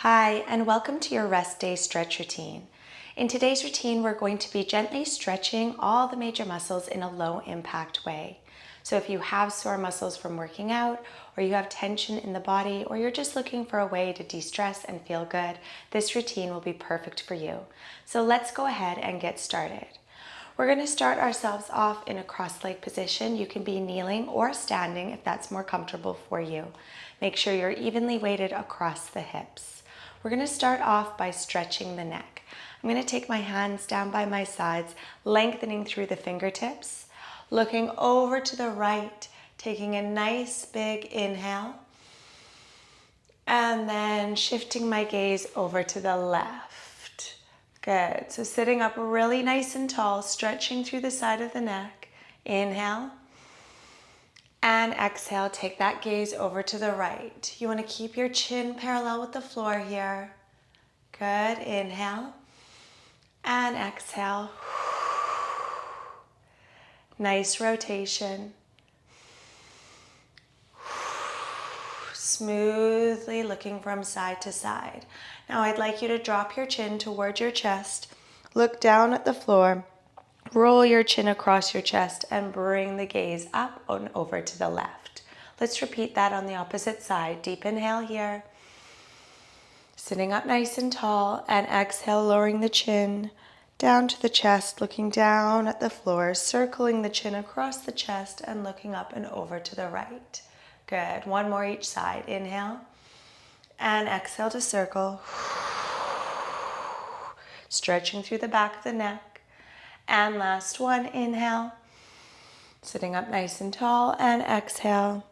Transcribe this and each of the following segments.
Hi, and welcome to your rest day stretch routine. In today's routine, we're going to be gently stretching all the major muscles in a low impact way. So if you have sore muscles from working out, or you have tension in the body, or you're just looking for a way to de-stress and feel good, this routine will be perfect for you. So let's go ahead and get started. We're going to start ourselves off in a cross-leg position. You can be kneeling or standing if that's more comfortable for you. Make sure you're evenly weighted across the hips. We're going to start off by stretching the neck. I'm going to take my hands down by my sides, lengthening through the fingertips, looking over to the right, taking a nice big inhale, and then shifting my gaze over to the left. Good. So sitting up really nice and tall, stretching through the side of the neck. Inhale. And exhale, take that gaze over to the right. You want to keep your chin parallel with the floor here. Good. Inhale. And exhale. Nice rotation. Smoothly looking from side to side. Now I'd like you to drop your chin towards your chest. Look down at the floor. Roll your chin across your chest and bring the gaze up and over to the left. Let's repeat that on the opposite side. Deep inhale here. Sitting up nice and tall, and exhale, lowering the chin down to the chest, looking down at the floor, circling the chin across the chest and looking up and over to the right. Good. One more each side. Inhale and exhale to circle. Stretching through the back of the neck. And last one, inhale, sitting up nice and tall, and exhale,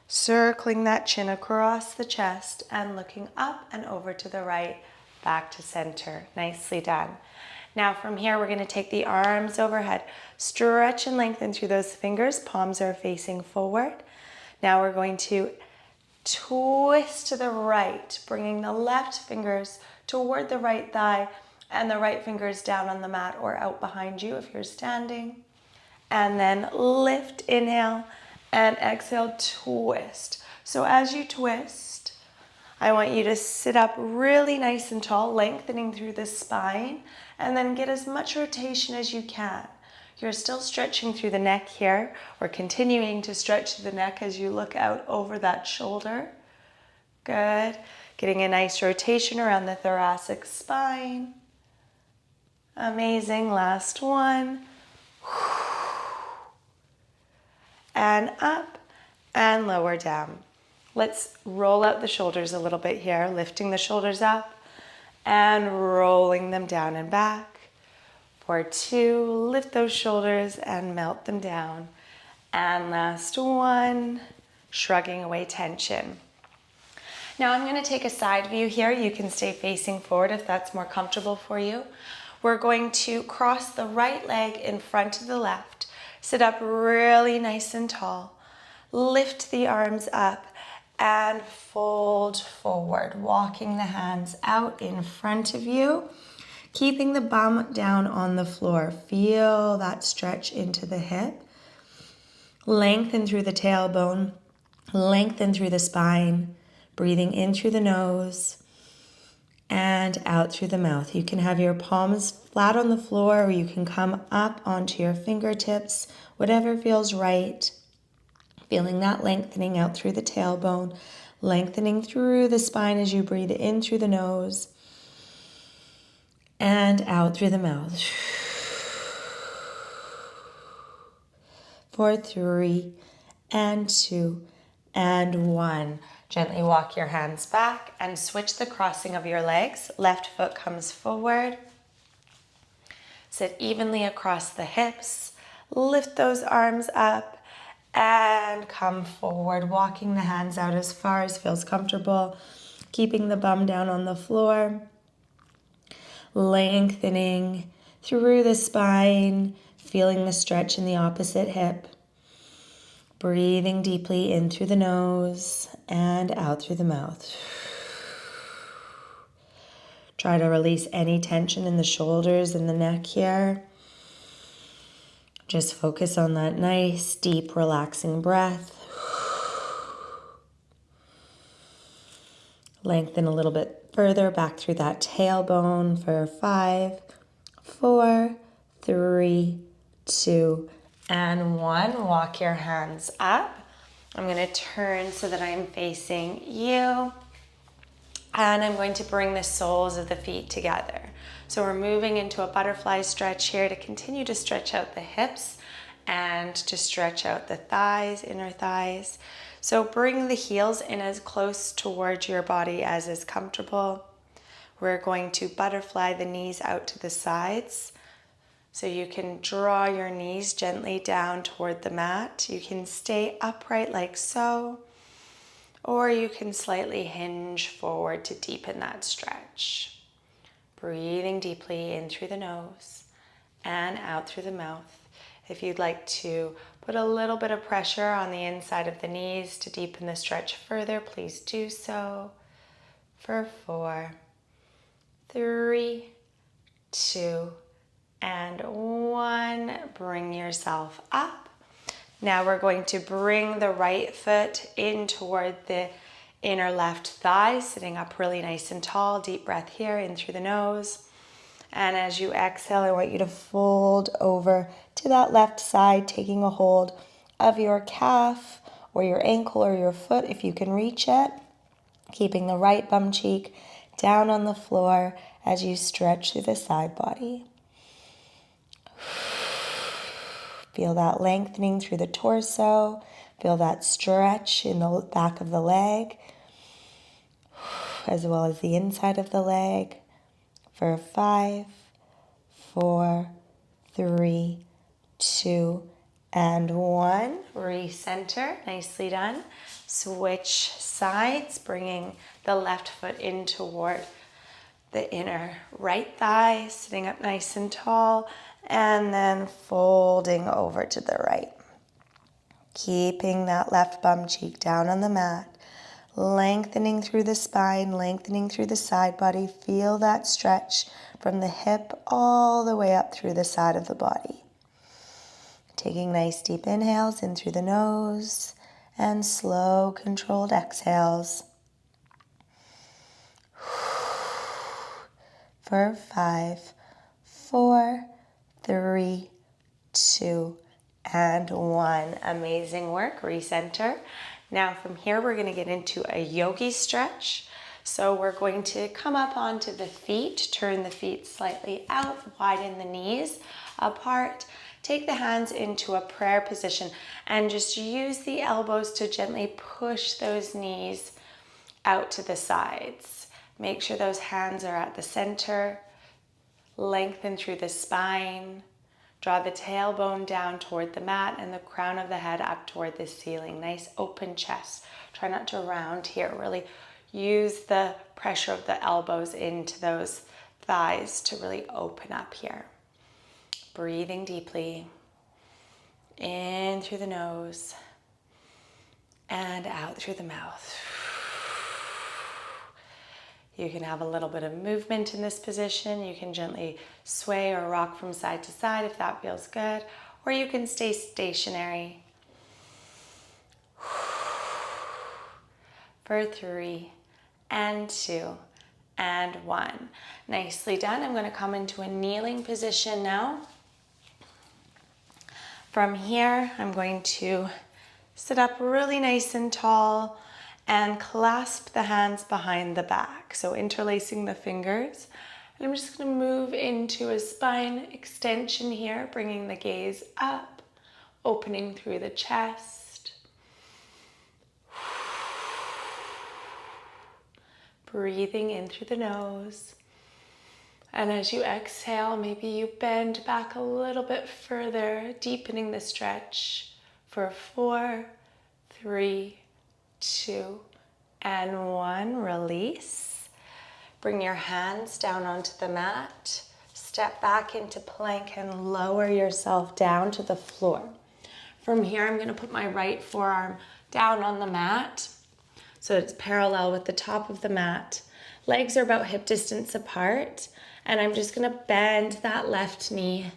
circling that chin across the chest and looking up and over to the right, back to center. Nicely done. Now from here, we're going to take the arms overhead, stretch and lengthen through those fingers, palms are facing forward. Now we're going to twist to the right, bringing the left fingers toward the right thigh, and the right fingers down on the mat or out behind you if you're standing. And then lift, inhale, and exhale, twist. So as you twist, I want you to sit up really nice and tall, lengthening through the spine, and then get as much rotation as you can. You're still stretching through the neck here, or continuing to stretch the neck as you look out over that shoulder. Good. Getting a nice rotation around the thoracic spine. Amazing. Last one. And up and lower down. Let's roll out the shoulders a little bit here, lifting the shoulders up and rolling them down and back. For 2, lift those shoulders and melt them down. And last one, shrugging away tension. Now I'm going to take a side view here. You can stay facing forward if that's more comfortable for you. We're going to cross the right leg in front of the left. Sit up really nice and tall. Lift the arms up and fold forward, walking the hands out in front of you, keeping the bum down on the floor. Feel that stretch into the hip. Lengthen through the tailbone, lengthen through the spine, breathing in through the nose and out through the mouth. You can have your palms flat on the floor, or you can come up onto your fingertips, whatever feels right. Feeling that lengthening out through the tailbone, lengthening through the spine as you breathe in through the nose and out through the mouth. For 3 and 2 and 1. Gently walk your hands back and switch the crossing of your legs. Left foot comes forward. Sit evenly across the hips. Lift those arms up and come forward, walking the hands out as far as feels comfortable, keeping the bum down on the floor. Lengthening through the spine, feeling the stretch in the opposite hip. Breathing deeply in through the nose and out through the mouth. Try to release any tension in the shoulders and the neck here. Just focus on that nice, deep, relaxing breath. Lengthen a little bit further back through that tailbone for 5, 4, 3, 2, and 1. Walk your hands up. I'm going to turn so that I'm facing you. And I'm going to bring the soles of the feet together. So we're moving into a butterfly stretch here to continue to stretch out the hips and to stretch out the thighs, inner thighs. So bring the heels in as close towards your body as is comfortable. We're going to butterfly the knees out to the sides. So you can draw your knees gently down toward the mat. You can stay upright like so, or you can slightly hinge forward to deepen that stretch. Breathing deeply in through the nose and out through the mouth. If you'd like to put a little bit of pressure on the inside of the knees to deepen the stretch further, please do so. For 4, 3, 2, and 1. Bring yourself up. Now we're going to bring the right foot in toward the inner left thigh, sitting up really nice and tall. Deep breath here, in through the nose. And as you exhale, I want you to fold over to that left side, taking a hold of your calf or your ankle or your foot if you can reach it. Keeping the right bum cheek down on the floor as you stretch through the side body. Feel that lengthening through the torso. Feel that stretch in the back of the leg, as well as the inside of the leg. For 5, 4, 3, 2, and 1. Recenter. Nicely done. Switch sides, bringing the left foot in toward the inner right thigh, sitting up nice and tall, and then folding over to the right. Keeping that left bum cheek down on the mat, lengthening through the spine, lengthening through the side body. Feel that stretch from the hip all the way up through the side of the body. Taking nice deep inhales in through the nose and slow controlled exhales. For 5, 4, 3, 2, and 1. Amazing work. Recenter. Now from here, we're going to get into a yogi stretch. So we're going to come up onto the feet, turn the feet slightly out, widen the knees apart. Take the hands into a prayer position and just use the elbows to gently push those knees out to the sides. Make sure those hands are at the center. Lengthen through the spine. Draw the tailbone down toward the mat and the crown of the head up toward the ceiling. Nice open chest. Try not to round here. Really use the pressure of the elbows into those thighs to really open up here. Breathing deeply in through the nose and out through the mouth. You can have a little bit of movement in this position. You can gently sway or rock from side to side if that feels good, or you can stay stationary. For 3 and 2 and 1. Nicely done. I'm going to come into a kneeling position now. From here, I'm going to sit up really nice and tall and clasp the hands behind the back. So interlacing the fingers. And I'm just going to move into a spine extension here, bringing the gaze up, opening through the chest. Breathing in through the nose. And as you exhale, maybe you bend back a little bit further, deepening the stretch for 4, 3, 2, and 1. Release. Bring your hands down onto the mat. Step back into plank and lower yourself down to the floor. From here, I'm going to put my right forearm down on the mat so it's parallel with the top of the mat. Legs are about hip distance apart. And I'm just going to bend that left knee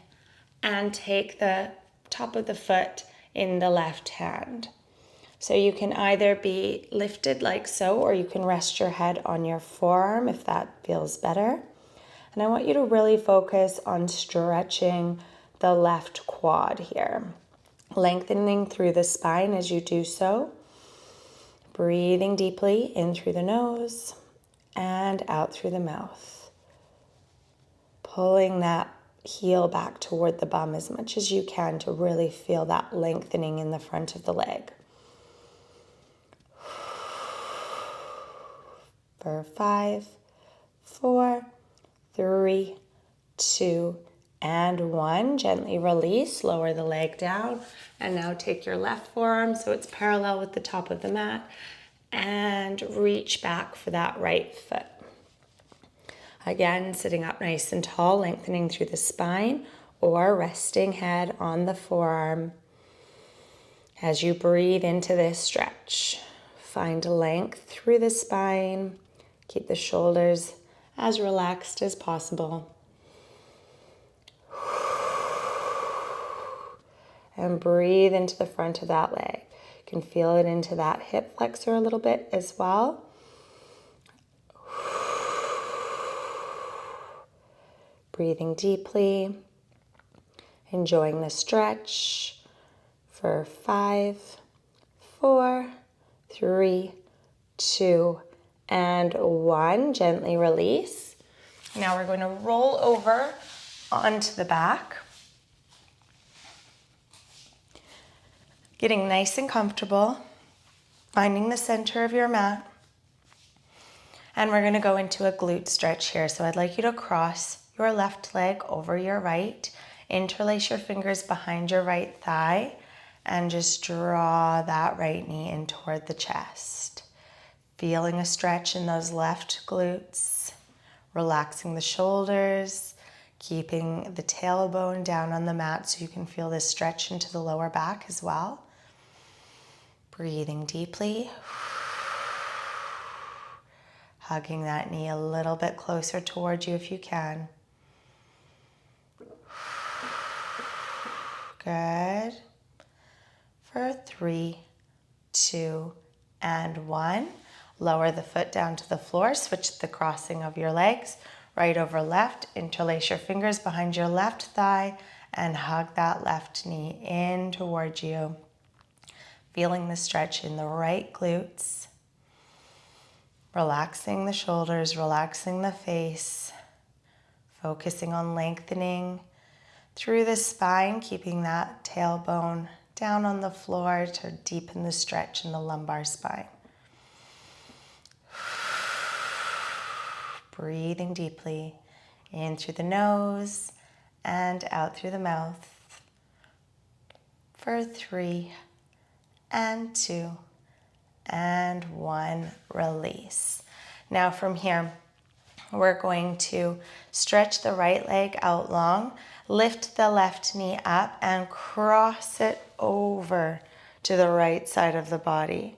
and take the top of the foot in the left hand. So you can either be lifted like so, or you can rest your head on your forearm if that feels better. And I want you to really focus on stretching the left quad here, lengthening through the spine as you do so. Breathing deeply in through the nose and out through the mouth. Pulling that heel back toward the bum as much as you can to really feel that lengthening in the front of the leg. For 5, 4, 3, 2, and 1. Gently release, lower the leg down, and now take your left forearm so it's parallel with the top of the mat and reach back for that right foot. Again, sitting up nice and tall, lengthening through the spine, or resting head on the forearm. As you breathe into this stretch, find length through the spine. Keep the shoulders as relaxed as possible. And breathe into the front of that leg. You can feel it into that hip flexor a little bit as well. Breathing deeply, enjoying the stretch for 5, 4, 3, 2, and 1. Gently release. Now we're going to roll over onto the back. Getting nice and comfortable, finding the center of your mat. And we're going to go into a glute stretch here. So I'd like you to cross your left leg over your right, interlace your fingers behind your right thigh, and just draw that right knee in toward the chest. Feeling a stretch in those left glutes, relaxing the shoulders, keeping the tailbone down on the mat so you can feel this stretch into the lower back as well. Breathing deeply. Hugging that knee a little bit closer towards you if you can. Good. For 3, 2, and 1. Lower the foot down to the floor. Switch the crossing of your legs. Right over left. Interlace your fingers behind your left thigh and hug that left knee in towards you. Feeling the stretch in the right glutes. Relaxing the shoulders, relaxing the face. Focusing on lengthening through the spine, keeping that tailbone down on the floor to deepen the stretch in the lumbar spine. Breathing deeply in through the nose and out through the mouth. For 3, and 2, and 1, release. Now from here, we're going to stretch the right leg out long, lift the left knee up, and cross it over to the right side of the body.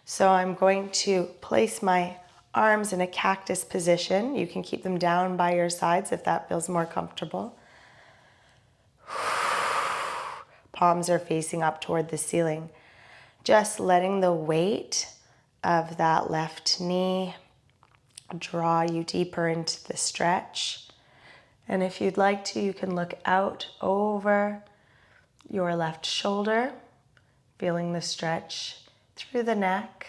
So I'm going to place my arms in a cactus position. You can keep them down by your sides if that feels more comfortable. Palms are facing up toward the ceiling. Just letting the weight of that left knee draw you deeper into the stretch. And if you'd like to, you can look out over your left shoulder, feeling the stretch through the neck.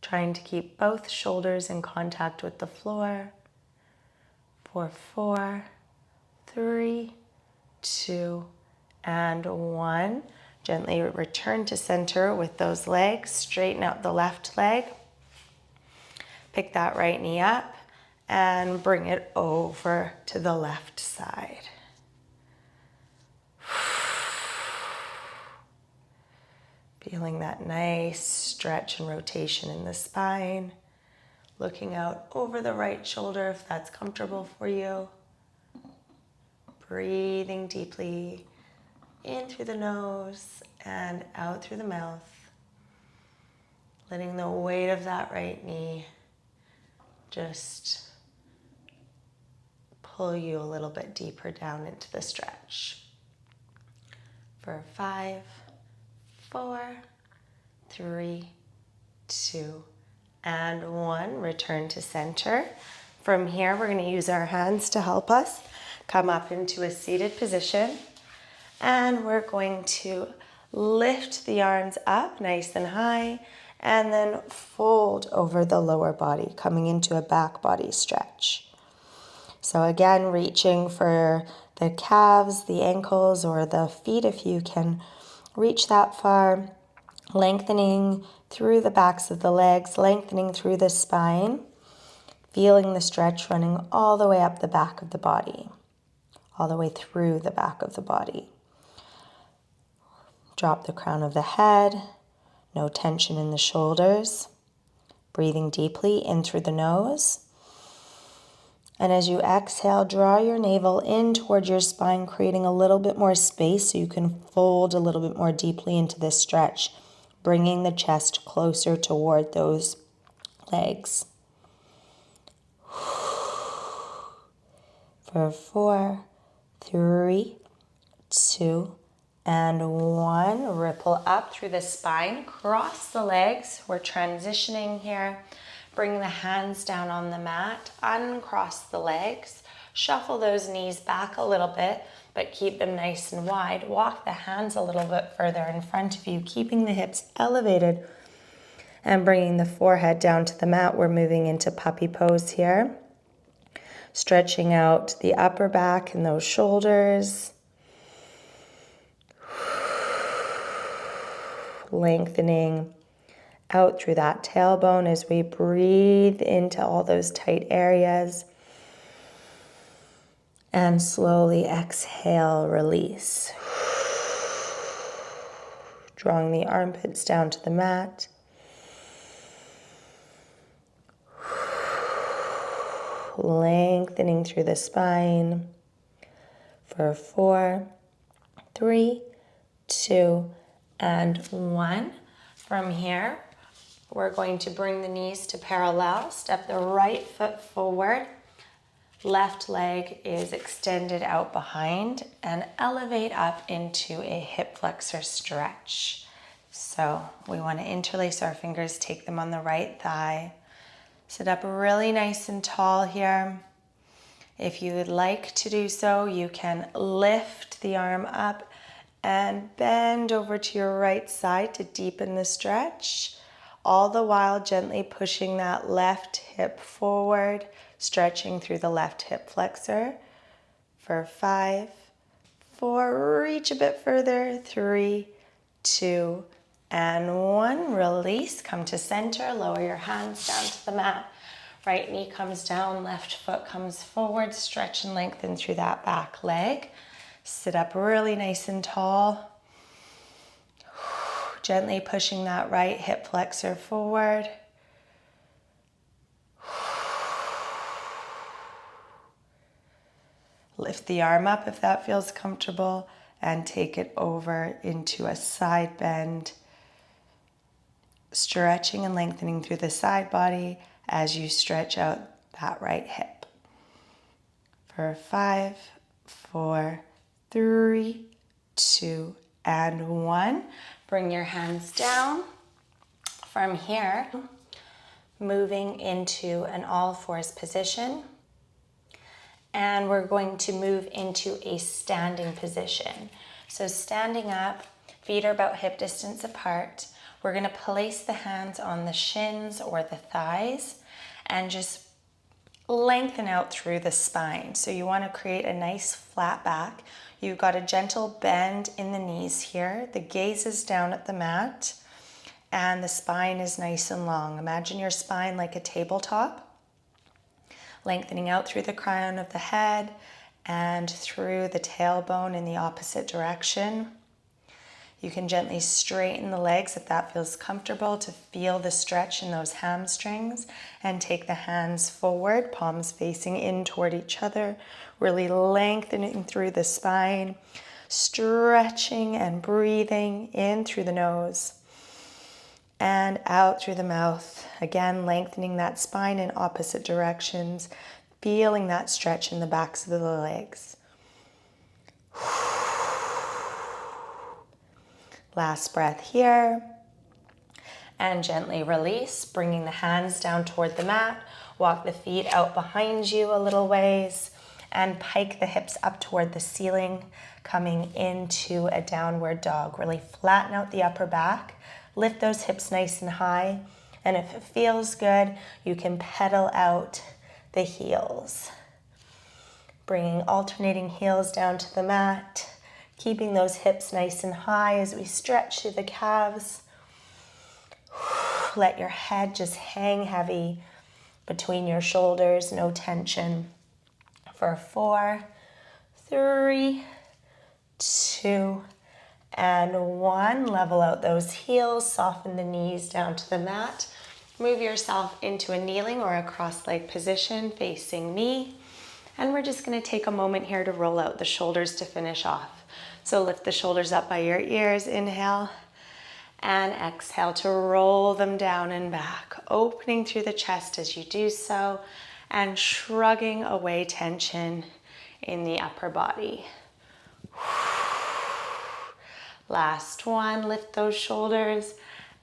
Trying to keep both shoulders in contact with the floor. For 4, 3, 2, and 1. Gently return to center with those legs. Straighten out the left leg. Pick that right knee up and bring it over to the left side. Feeling that nice stretch and rotation in the spine. Looking out over the right shoulder if that's comfortable for you. Breathing deeply in through the nose and out through the mouth. Letting the weight of that right knee just pull you a little bit deeper down into the stretch. for 5, 4, 3, 2, and 1. Return to center. From here, we're going to use our hands to help us come up into a seated position. And we're going to lift the arms up nice and high and then fold over the lower body, coming into a back body stretch. So again, reaching for the calves, the ankles, or the feet if you can reach that far. Lengthening through the backs of the legs, lengthening through the spine, feeling the stretch running all the way up the back of the body, all the way through the back of the body. Drop the crown of the head, no tension in the shoulders, breathing deeply in through the nose. And as you exhale, draw your navel in toward your spine, creating a little bit more space so you can fold a little bit more deeply into this stretch, bringing the chest closer toward those legs. For 4, 3, 2, and 1. Ripple up through the spine, cross the legs. We're transitioning here. Bring the hands down on the mat, uncross the legs, shuffle those knees back a little bit, but keep them nice and wide. Walk the hands a little bit further in front of you, keeping the hips elevated and bringing the forehead down to the mat. We're moving into puppy pose here. Stretching out the upper back and those shoulders. Lengthening out through that tailbone as we breathe into all those tight areas. And slowly exhale, release. Drawing the armpits down to the mat. Lengthening through the spine. For 4, 3, 2, and 1. From here, we're going to bring the knees to parallel. Step the right foot forward. Left leg is extended out behind and elevate up into a hip flexor stretch. So we want to interlace our fingers, take them on the right thigh. Sit up really nice and tall here. If you would like to do so, you can lift the arm up and bend over to your right side to deepen the stretch, all the while gently pushing that left hip forward, stretching through the left hip flexor. For 5, 4, reach a bit further, 3, 2, and 1. Release, come to center, lower your hands down to the mat. Right knee comes down, left foot comes forward, stretch and lengthen through that back leg. Sit up really nice and tall. Gently pushing that right hip flexor forward. Lift the arm up if that feels comfortable and take it over into a side bend. Stretching and lengthening through the side body as you stretch out that right hip. For 5, 4, 3, 2, and 1. Bring your hands down. From here, moving into an all fours position. And we're going to move into a standing position. So standing up, feet are about hip distance apart. We're going to place the hands on the shins or the thighs and just lengthen out through the spine. So you want to create a nice flat back. You've got a gentle bend in the knees here. The gaze is down at the mat and the spine is nice and long. Imagine your spine like a tabletop, lengthening out through the crown of the head and through the tailbone in the opposite direction. You can gently straighten the legs if that feels comfortable to feel the stretch in those hamstrings, and take the hands forward, palms facing in toward each other, really lengthening through the spine, stretching and breathing in through the nose and out through the mouth. Again, lengthening that spine in opposite directions, feeling that stretch in the backs of the legs. Last breath here. And gently release, bringing the hands down toward the mat. Walk the feet out behind you a little ways and pike the hips up toward the ceiling, coming into a downward dog. Really flatten out the upper back. Lift those hips nice and high. And if it feels good, you can pedal out the heels. Bringing alternating heels down to the mat. Keeping those hips nice and high as we stretch through the calves. Let your head just hang heavy between your shoulders, no tension. For 4, 3, 2, and 1. Level out those heels, soften the knees down to the mat. Move yourself into a kneeling or a cross-leg position facing me. And we're just going to take a moment here to roll out the shoulders to finish off. So lift the shoulders up by your ears, inhale. And exhale to roll them down and back, opening through the chest as you do so, and shrugging away tension in the upper body. Last one, lift those shoulders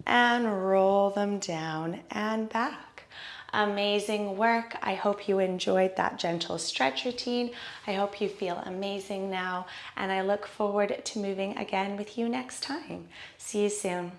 and roll them down and back. Amazing work. I hope you enjoyed that gentle stretch routine. I hope you feel amazing now, and I look forward to moving again with you next time. See you soon.